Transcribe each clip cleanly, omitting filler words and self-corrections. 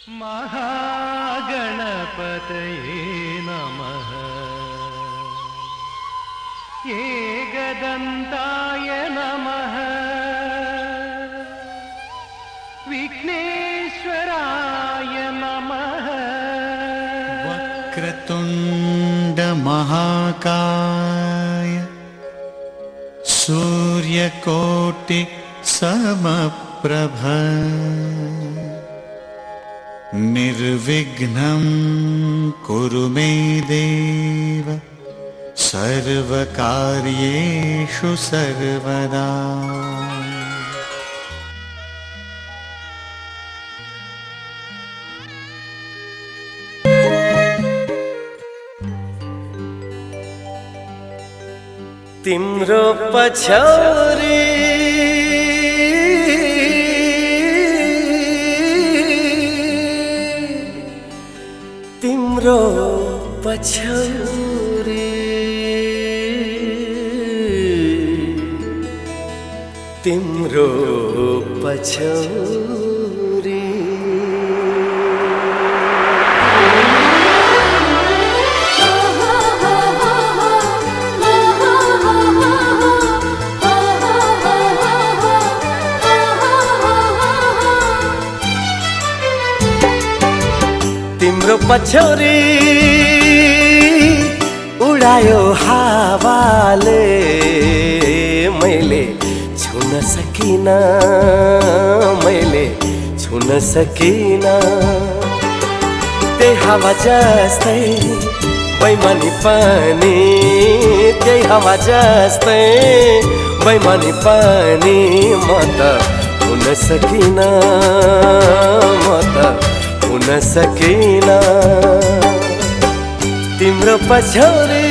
महागणपतये नमः। एकदन्ताय नमः। विघ्नेश्वराय नमः। वक्रतुण्ड महाकाय सूर्यकोटि समप्रभ निर्विघ्नं कुरु मे देव सर्वकार्येषु सर्वदा। तिम्रो पछौरी तिम्रो पछौरी तिम्रो पछौरी तिम्रो पछौरी उडायो हावाले मैले छुन सकिन मैले छुन सकिन त्यही हावा जस्तै बैमानी पनि त्यही हावा जस्तै बैमानी पनि म त हुन सकिन म त हुन सकिन तिम्रो पछौरी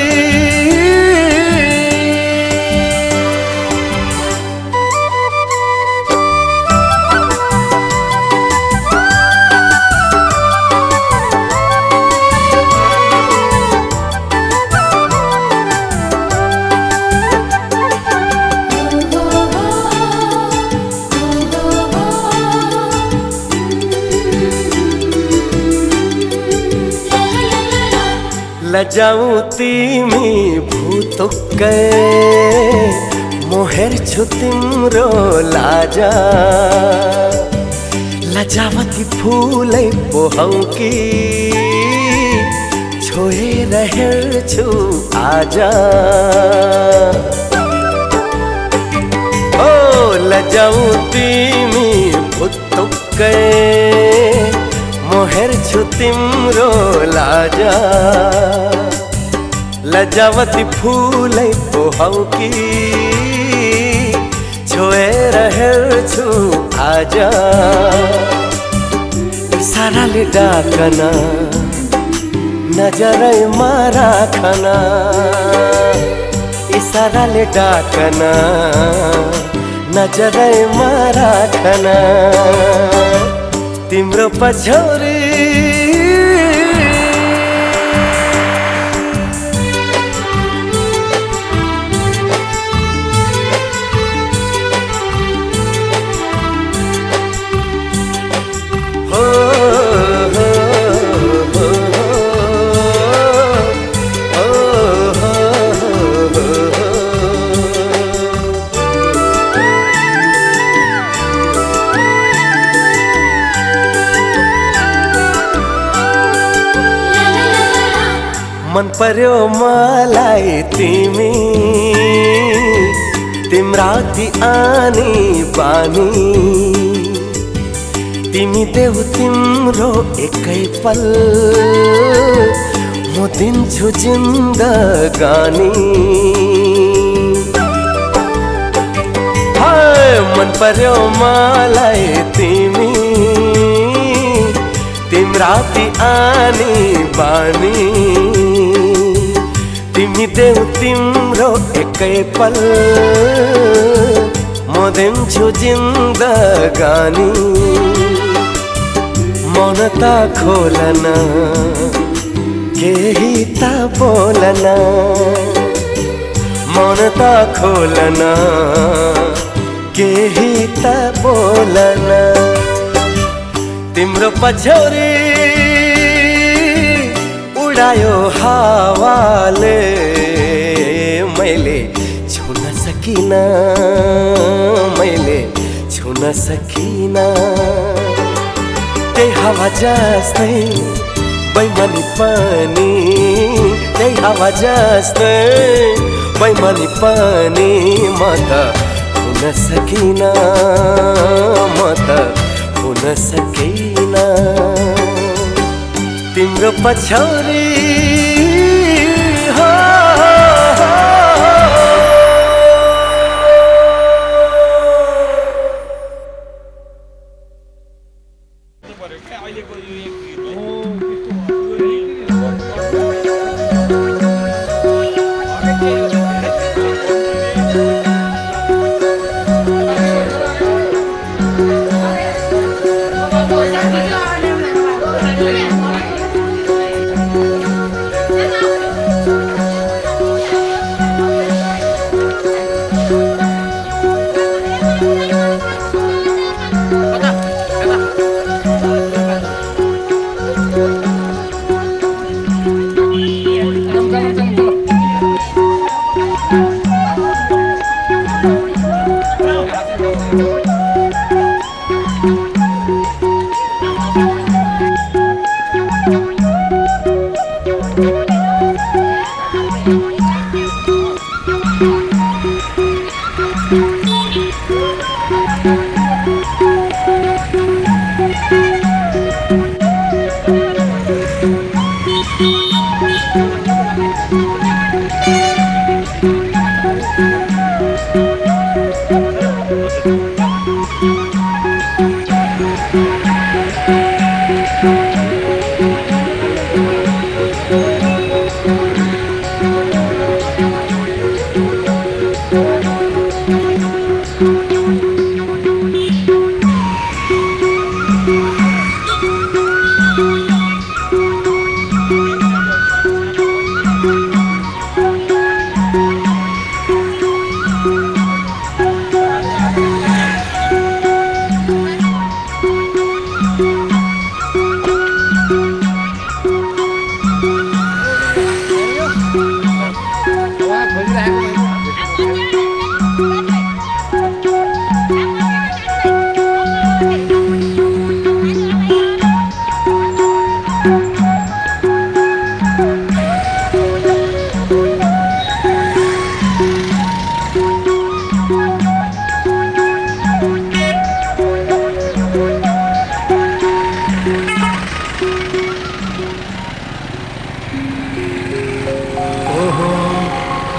लजाऊ तिमी भुतुक्कै मोहेर छु तिम्रो लाजा लजावती फुलै पोहौ कि छोएर हेर्छु आजा ओ लजाऊ तिमी भुतुक्कै मोहेर छु तिम्रो लाजा लजावती फुलै पोहौ कि छोएर हेर्छु आजा इसाराले डाकन नजरैमा राखन इसाराले डाकन नजरैमा राखन तिम्रो पछौरी मन पर्यो मलाई तिमी तिम्रा ती आनी बानी तिमी देऊ तिम्रो एकै पल म दिन्छु जिन्दगानी हाय मन पर्यो मलाई तिमी तिम्रा ती आनी बानी तिमी देऊ तिम्रो एकै पल म दिन्छु जिन्दगानी मन त खोलन केही त बोलन मन त खोलन केही त बोलन तिम्रो पछौरी उडायो हावाले मैले छुन सकिन मैले छुन सकिन त्यही हावा जस्तै बैमानी पनि त्यही हावा जस्तै बैमानी पनि म त हुन सकिन म त हुन सकिन तिम्रो पछौरी हो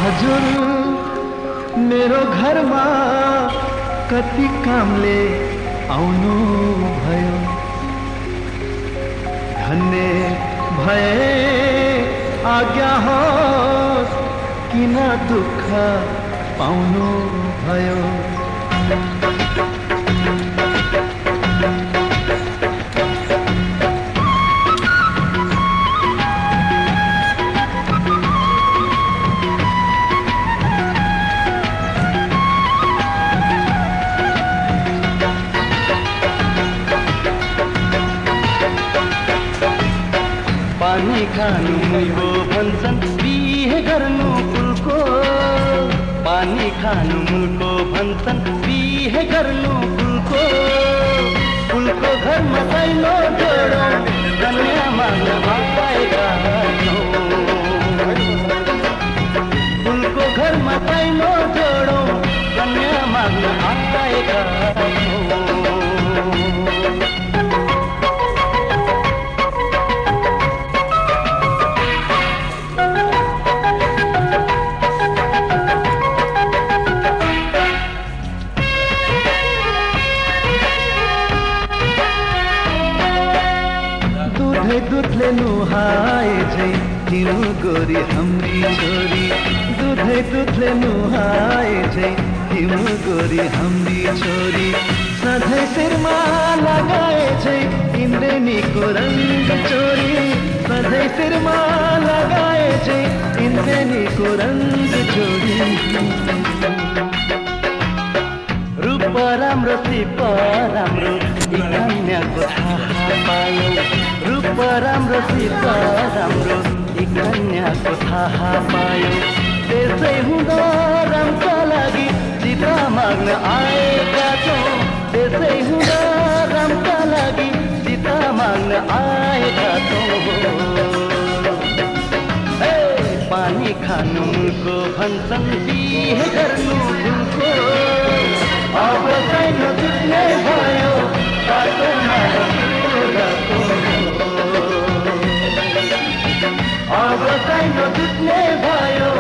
हजुर मेरो घरमा कति कामले आउनु भयो धन्य भए आज्ञा होस् किन दुःख पाउनु भयो पानी खानु मुलको भन्छन् बिहे गर्नु फुलको पानी खानु मुलको भन्छन् बिहे गर्नु फुलको फुलको घरमा दैलो जोडो कन्या माग्न आएका छौँ फुलको घरमा दैलो जोडो कन्या माग्न आएका छौँ दुधले नुहाए झै तिम्रो गोरी हाम्री छोरी दुधले नुहाए झै तिम्रो गोरी हाम्री छोरी सधैँ शिरमा लगाए झै इन्द्रेणीको रङ्ग चोरी सधैँ शिरमा लगाए झै इन्द्रेणीको रङ्ग चोरी रूप राम्रो सिप राम्रो कन्याको थाहा पराम्रोसित राम्रो एक कन्याको थाहा पायो त्यसै हुँदा रामका लागि चिता माग्न आएका छौँ त्यसै हुँदा रामका लागि चिता माग्न आएका छौँ पानी खानु मुलको भन्छन् बिहे गर्नु भुलको अब चाहिँ नछुट्ने भयो बाटोमा रको अब चाहिँ नछुट्ने भयो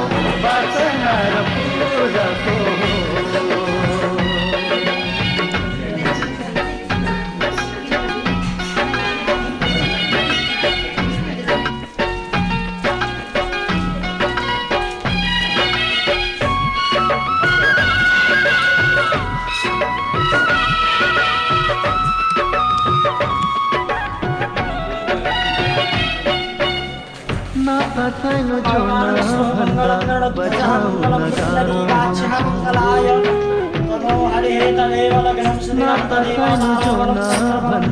बाटोमा रको सानो जोना बचाउन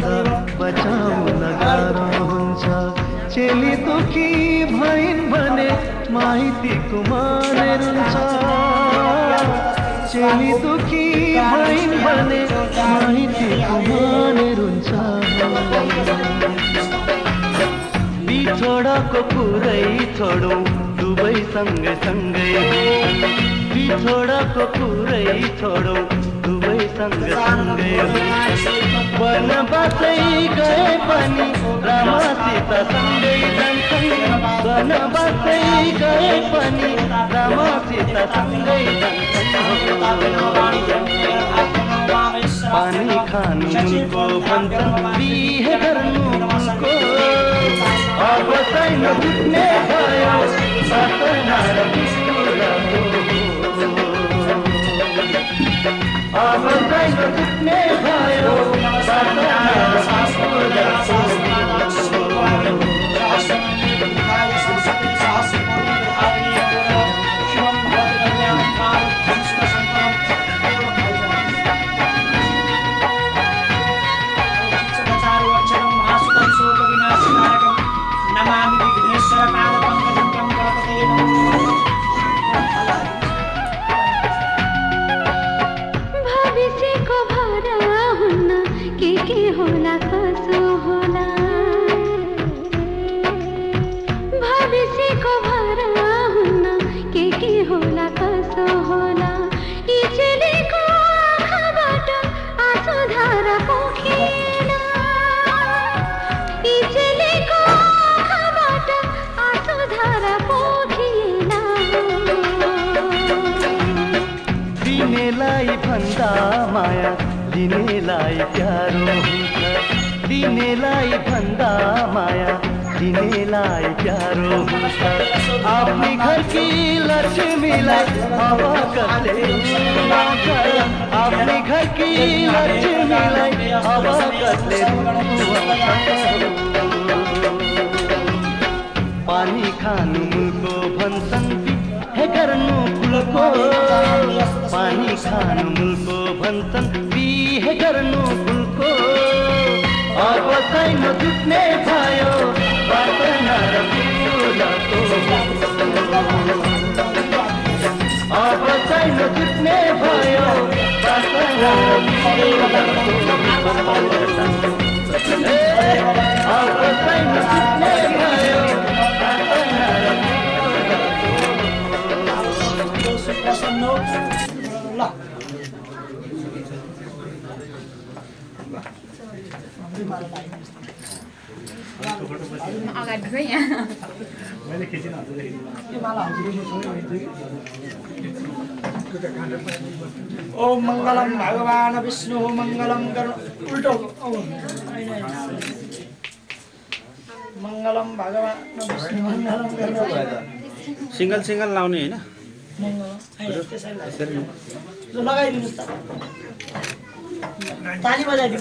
गाह्रो बचाउन गाह्रो हुन्छ चेली दुखी भइन् भने माइतीको मानेर हुन्छ चेली दुखी भइन् भने माइतीको मानेर हुन्छ बिछोडाको कुरै छोडौँ दुवै सँगै सँगै बिछोडाको कुरै छोडौँ दुवै सँगै सँगै वनवासै गए पनि रामसित सँगै जान्छन् वनवासै गए पनि रामसित सँगै पानी खानु मुलको भन्छन् बिहे गर्नु मुलको अब चाहिँ नछुट्ने भयो सासना र बिस्कुराको अब चाहिँ नछुट्ने भयो सासना र भविष्यको भरा हुन्न के होला कसो होला भविष्यको भरा हुन्न के होला कसो होला यी चेलीको आँखाबाट आँसु धारा पोखिएन यी चेलीको आँखाबाट आँसु धारा पोखिएन दिनेलाई भन्दा माया दिनेलाई प्यारो हुन्छ दिनेलाई भन्दा माया दिनेलाई प्यारो हुन्छ आफ्नै घरकी लक्ष्मीलाई अब कसले रुवाउँछ आफ्नै घरकी लक्ष्मीलाई अब कसले रुवाउँछ पानी खानु मुलको भन्छन् बिहे गर्नु फुलको पानी खानु मुलको भन्छन् बिहे गर्नु फुलको अब चाहिँ नछुट्ने भयो बाटना र फुलको अब चाहिँ नछुट्ने भयो बाटना र फुलको अब चाहिँ नछुट्ने भयो बाटना र ओम मंगलम भगवान विष्णु मंगलम उल्टो मंगलम भगवान विष्णु मंगलम सिंगल सिंगल लाउने हैन लगाइदिनुस् त ताली बजाइदिनु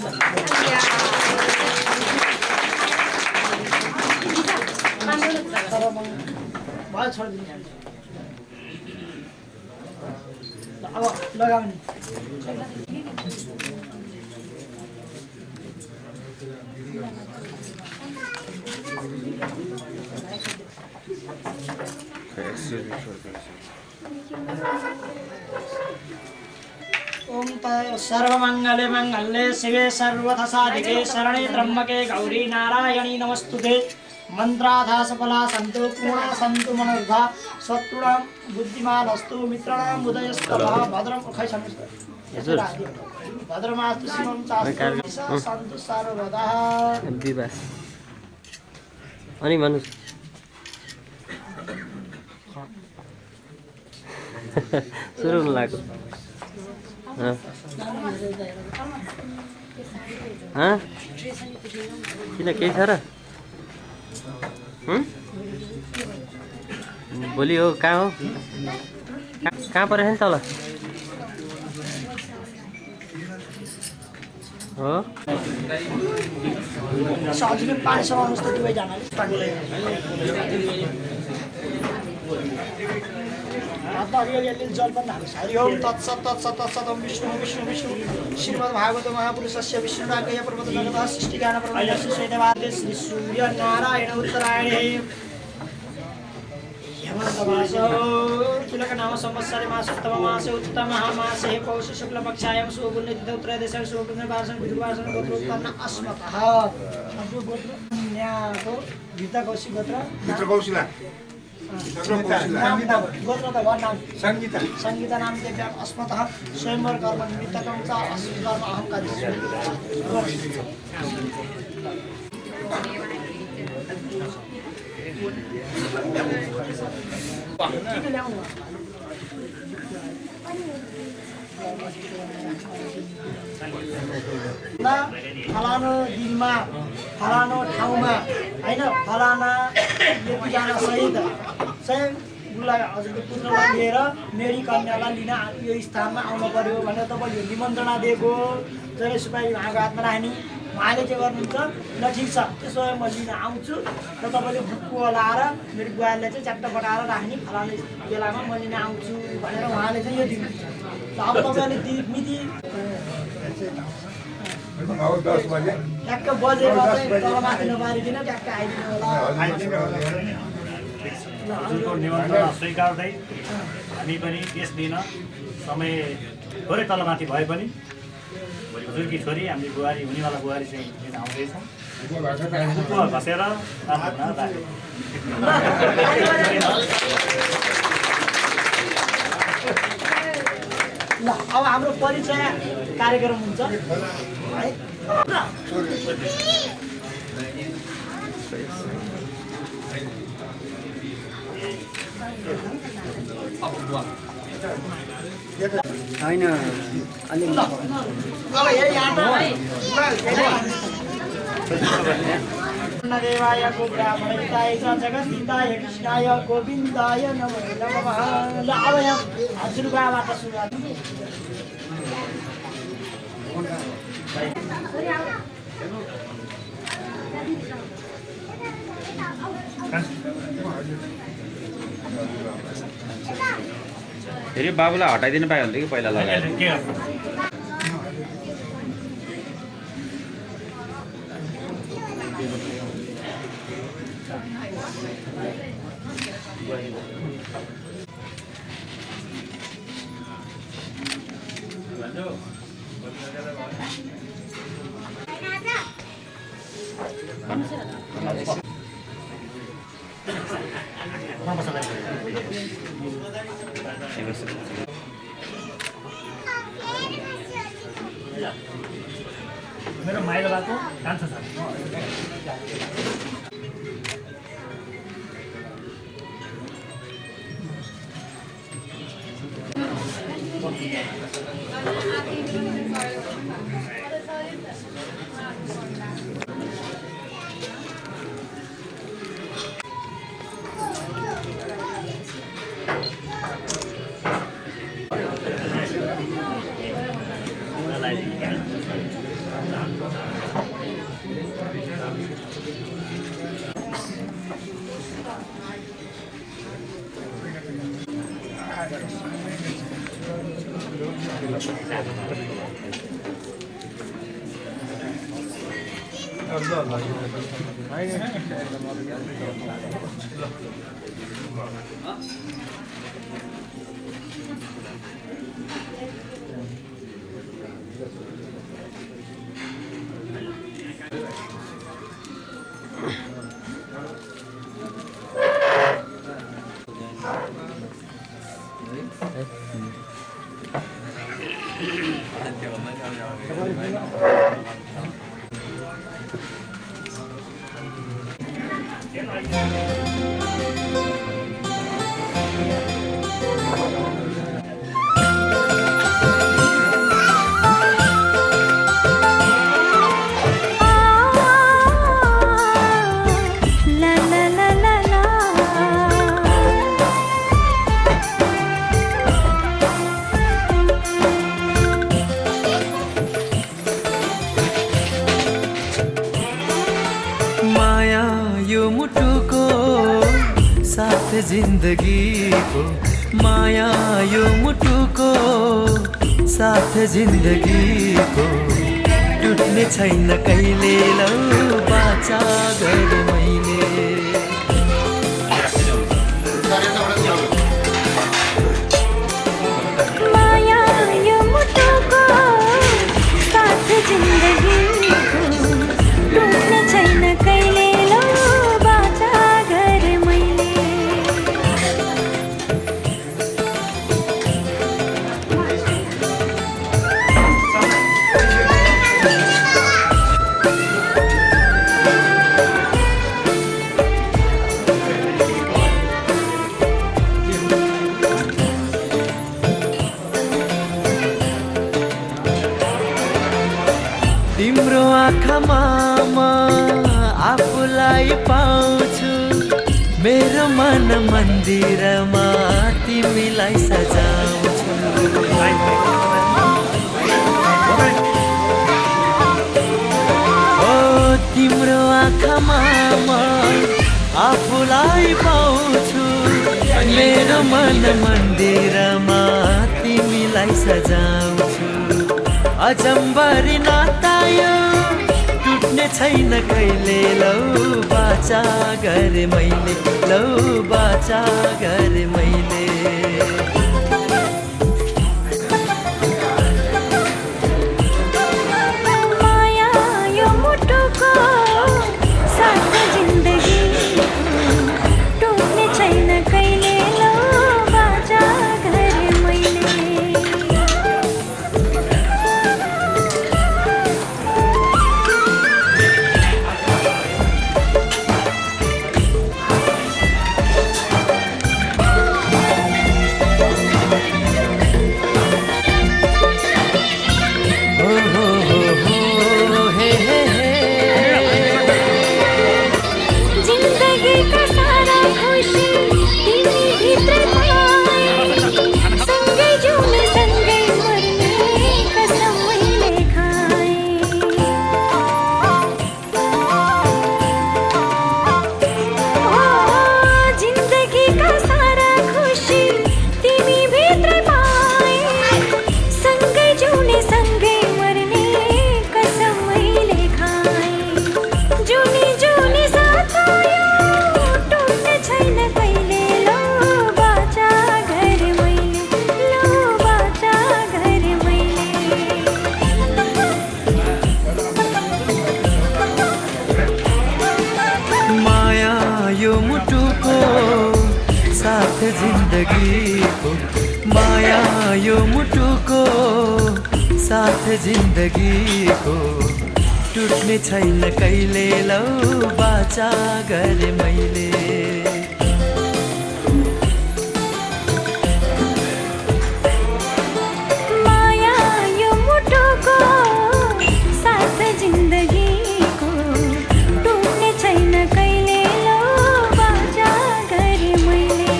भयो छोडिदिनु अब लगाउने ओम सर्वमंगले मंगले शिवे सर्वथा साधिके शरणे त्र्यंबके गौरी नारायणी नमस्तुते मंत्राधा सफला सन्तु पूर्णा सन्तु मनोरथा शत्रुणां बुद्धिमानस्तु मित्राणां उदयस्तभः भद्रं भद्रमास्तु शिवं चास्तु सन्तु सर्वदा विवाह अनि भन्नुहोस् सुरु हुन लाग्यो किन केही छ र भोलि हो कहाँ हो कहाँ परेछ नि तल हो सजिलै पानीसँग आउनुहोस् त दुवैजनाले जल पनि हाल्नुहोस् हरि ओम तत्सत तत्सत तत्सत ओम विष्णु विष्णु विष्णु श्रीमद् भागवत महापुरुषस्य विष्णुनागय पर्वत जगतः सृष्टिज्ञान प्रलयस्य श्वेतवादे श्री सूर्य नारायण उत्तरायणे हेमन्तमासो तिलक नाम संवत्सरे मासोत्तम मासे उत्तम महामासे पौष शुक्ल पक्षायां शुभपुण्यतिथौ त्रयोदशे शुभपुण्यवासं विदुर्वासं गोत्रोत्पन्न अस्मतः हाम्रो गोत्र न्याको भित्तकौशी गोत्र भित्रकौशीला गोत्र त नाम संगीता नाम देव्याम अस्मतः स्वयंवर कर्म निमित्तकं च अस्मिन् कर्म अहं करिष्यामि फलानो दिनमा फलानो ठाउँमा होइन फलाना यतिजना सहित चाहिँ उसलाई हजुरको पुत्रलाई लिएर मेरी कन्यालाई लिन यो स्थानमा आउनु पर्यो भनेर तपाईँले निमन्त्रणा दिएको जहिले सुपारी उहाँको हातमा राख्ने उहाँले के गर्नुहुन्छ ल ठिक छ त्यसो भए म लिन आउँछु र तपाईँले बुकको लाएर मेरो बुवाले चाहिँ च्याट्ट पठाएर राख्ने फलाने बेलामा म लिन आउँछु भनेर उहाँले चाहिँ यो दिनुहुन्छ अब तपाईँले मिति ट्याक्क बजेमा चाहिँ तलमाथि नपारिकन ट्याक्क आइदिनु होला हजुरको निमन्त्रणा स्वीकार्दै हामी पनि त्यस दिन समय थोरै तलमाथि भए पनि हजुरकी छोरी हामी बुहारी हुनेवाला बुहारी चाहिँ लिन आउँदैछौँ घसेर ल अब हाम्रो परिचय कार्यक्रम हुन्छ है होइन अलि अब यही देवाय गोब्राह्मणिताय च जगद्धिताय कृष्णाय गोविन्दाय नमो नमः ल अब यहाँ हजुरबाबाट सुरुवात फेरि बाबुलाई हटाइदिनु पायो भने कि पहिला लगाएर मेरो माइलो भएको जान्छ सर जिन्दगीको माया यो मुटुको साथ जिन्दगीको टुट्ने छैन कहिले लौ बाचा गरे मैले माया यो मुटुको साथ जिन्दगीको टुट्ने छैन कहिले लौ बाचा गरे मैले तिम्रो आँखामा म आफूलाई पाउँछु मेरो मन मन्दिरमा तिमीलाई सजाउँछु ओ तिम्रो आँखामा म आफूलाई पाउँछु मेरो मन मन्दिरमा तिमीलाई सजाउँछु अजम्बरी नाता यो टुट्ने छैन कहिले लौ बाचा गरे मैले लौ बाचा गरे मैले माया यो मुटुको साथ जिन्दगीको टुट्ने छैन कहिले लौ बाचा गरे मैले जिन्दगीको माया यो मुटुको साथ जिन्दगीको टुट्ने छैन कहिले लौ बाचा गरे मैले माया यो मुटुको साथ जिन्दगीको टुट्ने छैन कहिले लौ बाचा गरे मैले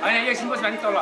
होइन एकछिन बस्यो भने तल